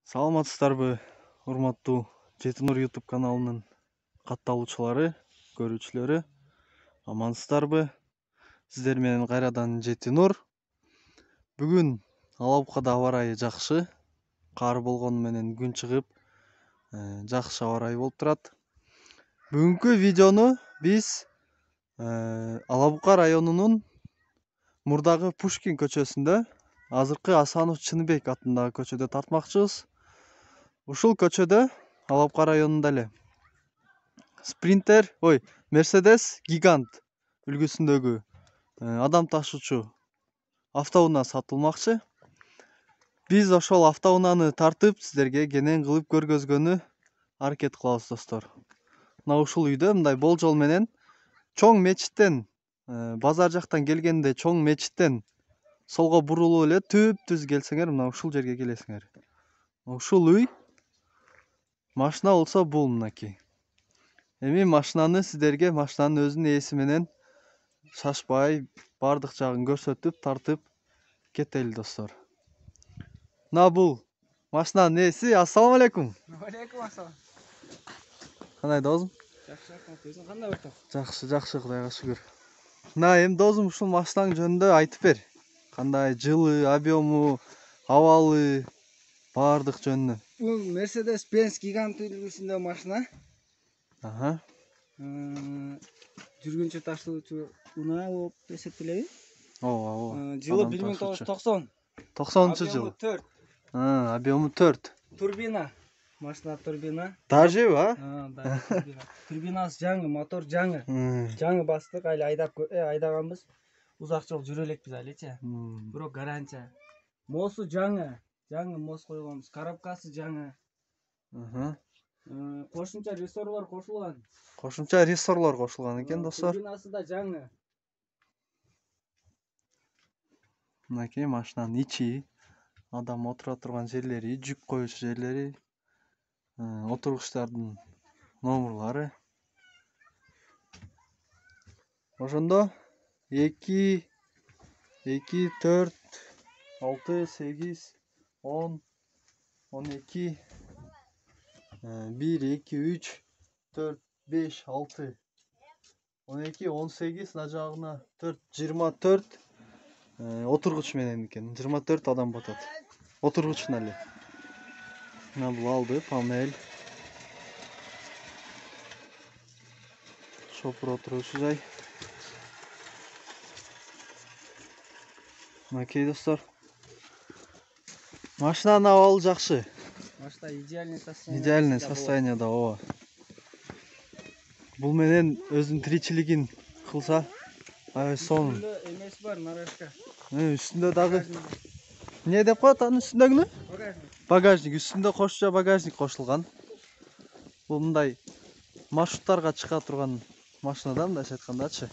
Саламатсыздарбы, урматтуу Жетинур YouTube каналынын катталуучулары, көрүүчүлөрү. Амансыздарбы? Сиздер менен кайрадан Жетинур. Бүгүн Алабукада аба ырайы жакшы. Кар болгону менен күн чыгып, жакшы аба ырайы болуп турат. Бүгүнкү видеону биз Алабука районунун мурдагы Пушкин көчөсүндө, азыркы Асанов Чыныбек атындагы көчөдө тартмакчыбыз. Ушул көчөдө Алабука районунда эле Мерседес Гигант үлгүсүндөгү адам ташуучу автоунаа сатылмакчы. Биз ошол автоунааны тартып, сиздерге кенен кылып көргөзгөнү аракет кылабыз, достор. Мына ушул үйдө мындай болжол менен чоң мечиттен, базар жактан келгенде чоң мечиттен солго бурулуп эле түп-түз келсеңер, мына ушул жерге келесиңер. Ушул үй машина болсо бул мынакей. Эми машинаны сиздерге машинанын өзүнүн ээси менен шашпай бардык жагын көрсөтүп, тартып кетели, достор. Мына бул машинанын ээси. Ассалам алейкум. Алейкум ассалам. Кандай досум? Жакшы, өзүң кандай болуп? Жакшы, Кудайга шүгүр. Мына эми досум ушул машинаң жөнүндө айтып бер. Кандай жылы, объему, абалы, бардык жөнүнө. Бул Mercedes Benz Gigant үлгүсүндө машина. Жүргүнчө ташуучу унаа болуп эсептелеби? Ооба. Жылы 1990. 90-жыл. 4. Объему 4. Турбина. Машина турбина. Дажеби, Да, турбина. Турбинасы жаңы, мотор жаңы. Жаңы бастык, айлы айдаганбыз. Узак жол жүрө элекпиз айлычы. Бирок гарантия. Мосу жаңы. Жаңы мос койгонбуз. Коробкасы жаңы. Кошумча рессорлор кошулган. Кошумча рессорлор кошулган экен, достор. Турбинасы да жаңы. Мынакей машинанын ичи, адам отура турган жерлери, жүк коюучу жерлери, отургучтардын номурлары. Ошондо 2, 4, 6, 8, 10, 12, 1, 2, 3, 4, 5, 6, 12, 18, мына жагына 4, 24 отургуч менен экен. 24 адам батат. Отургучуна эле. Мына бул алды, панель. Шопур отургучу жай. Мынакей, достор. Машинанын абалы жакшы. Машина идеальный состояниеда, ооба. Бул менен өзүнүн тиричилигин кылса, аябай сонун. Эмеси бар, нарашка. Үстүндө дагы эмне деп коет анын үстүндөгүнү? Багажник. Үстүндө кошумча багажник кошулган. Бул мындай маршруттарга чыга турган машина да, мындайча айткандачы.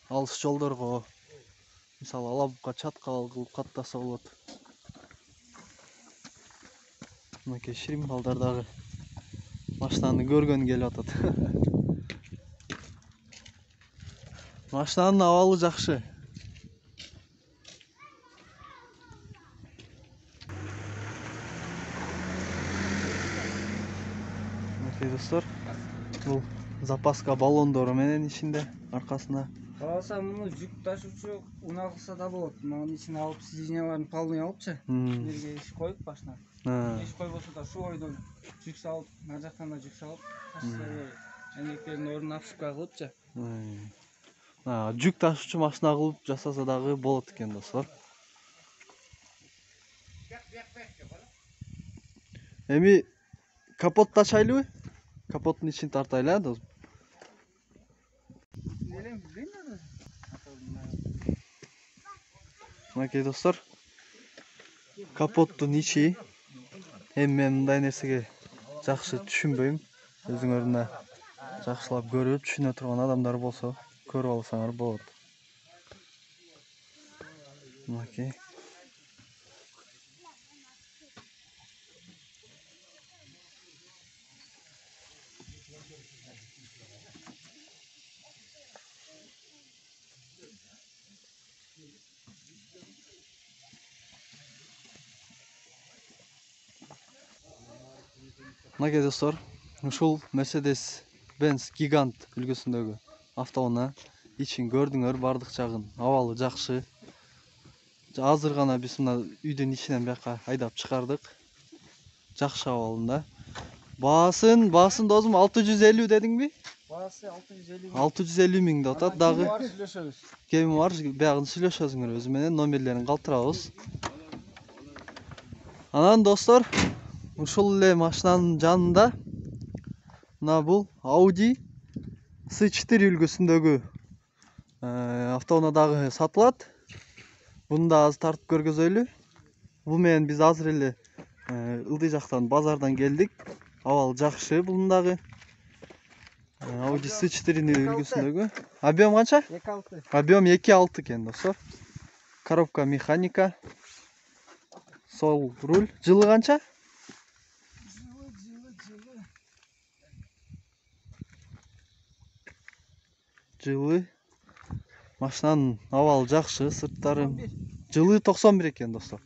Алыс жолдорго, мисалы Алабукка чаткал кылып каттаса болот. Мынакей ширим балдар дагы машинаны көргөнү келип атат. Машинанын абалы жакшы. Мынакей, достор. Бул запаска баллондору менен ичинде, аркасында. Кааласа муну жүк ташуучу унаа кылса да болот. Мунун ичине алып, сиденьяларын полный алыпчы. Жерге иш коюп башына. Иш койбосо да шу ойдон жүк салып, нар жактан да жүк салып, энектердин ордуна обшивка кылыпчы. Жүк ташуучу машина кылып жасаса дагы болот экен, достор. Эми капотту ачайлыбы? Капоттун ичин тартайлы, досум. Мынакей, достор. Капоттун ичи. Эми мен мындай нерсеге жакшы түшүнбөйм. Өзүңөр мына жакшылап көрүп, түшүнө турган адамдар болсо, көрүп алсаңар болот. Мынакей. Мынакей достор, ушул Mercedes Benz Gigant үлгүсүндөгү автоунаа ичин көрдүңөр, бардык жагын абалы жакшы. Азыр гана биз мына үйдүн ичинен бияка айдап чыгардык. Жакшы абалында. Баасын досум 650 дедиңби? Баасы 650 650 миң деп атат дагы. сүйлөшөбүз. Кеми бар, биягын сүйлөшөсүңөр өзү менен, номерлерин калтырабыз. Анан достор, ушул эле машинанын жанында мына бул Audi S4 үлгүсүндөгү автоунаа дагы сатылат. Буну да азыр тартып көргөзөйлү. Бул менен биз азыр эле ылдый жактан базардан келдик. Абал жакшы bunun дагы. Audi S4 үлгүсүндөгү. Объем канча? 2.6. Объем 2.6 экен достор. Коробка механика. Сол руль. Жылы канча? Жылы. Машинанын абалы жакшы, сырттары. Жылы 91 экен достор.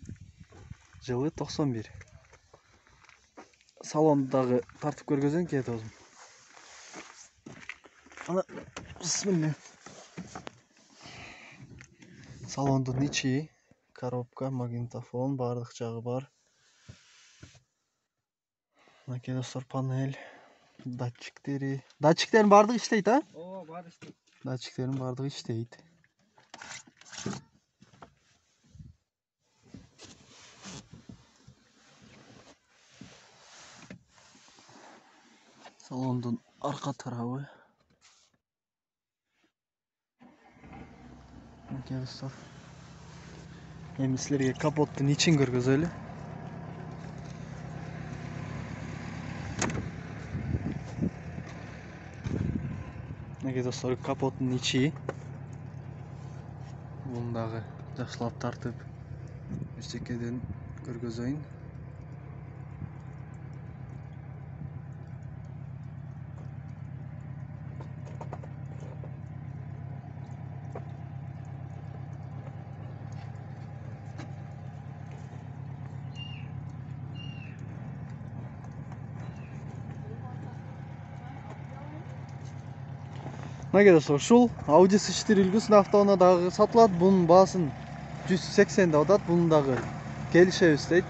Жылы 91. Салонду дагы тартып көргөзөйүн кээ досум. Ана бисмилля. Салондун ичи, коробка, магнитофон, бардык жагы бар. Мынакей достор, панель, датчиктери. Датчиктердин бардыгы иштейт, а? Ооба, баары иштейт. Датчиктердин бардыгы иштейт. Салондун арка тарабы. Мынакей достор. Эми силерге капоттун ичин көргөзөлү. Мынакей достор, капоттун ичи. Муну дагы жакшылап тартып эчтекеден көргөзөйүн. Мынакей достор, ушул Audi S4 үлгүсүнүн автоунаа дагы сатылат. Бунун баасын 180 деп атат. Бунун дагы келишебиз дейт.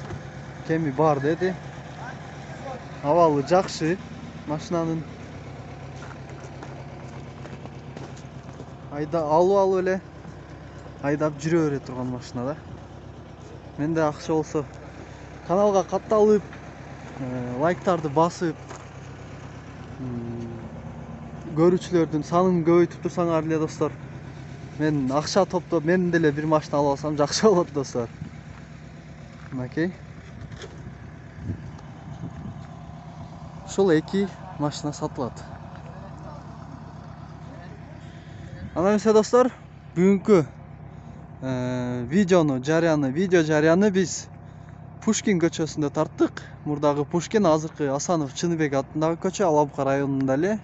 Кеми бар деди. Абалы жакшы машинанын. Айда алып эле айдап жүрө бере турган машина да. Менде акча болсо каналга катталып, лайктарды басып, көрүүчүлөрдүн санын көбөйтүп турсаңар эле достор. Мен акча топтоп, мен деле бир машина алып алсам жакшы болот достор. Мынакей. Ушул эки машина сатылат. Анан эмесе достор, бүгүнкү видео жарыяны биз Пушкин көчөсүндө тарттык. Мурдагы Пушкин, азыркы Асанов Чыныбек атындагы көчө, Алабука районунда эле.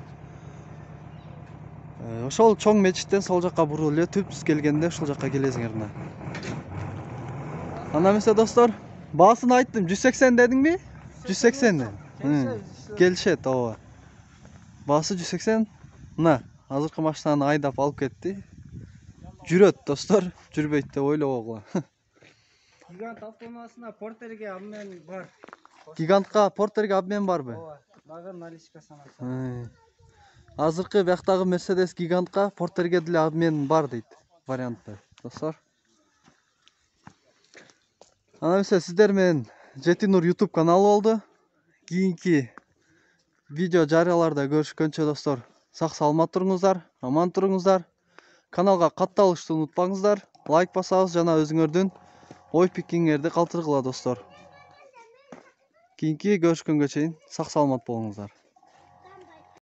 Ошол чоң мечиттен сол жакка бурулуп эле түпсүз келгенде ушул жакка келесиңер мына. Анда эмесе достор, баасын айттым, 180 дедиңби? 180. Келишет, ооба. Баасы 180. Мына, азыркы машинаны айдап алып кетти. Жүрөт достор, жүрбөйт деп ойлобогула. Гигант автоунаасына портерге обмен бар. Гигантка портерге обмен барбы? Ооба, дагы наличка санаса. Азыркы бияктагы Mercedes Gigantка портерге деле обмен бар дейт вариантта, достор. Ана эмесе сиздер менен Жетинур YouTube каналы болду. Кийинки видео жарыяларда көрүшкөнчө достор, сак саламат туруңуздар, аман туруңуздар. Каналга катталышты унутпаңыздар. Лайк басабыз жана өзүңөрдүн ой пикириңерди калтыргыла достор. Кийинки көрүшкөнгө чейин сак саламат болуңуздар.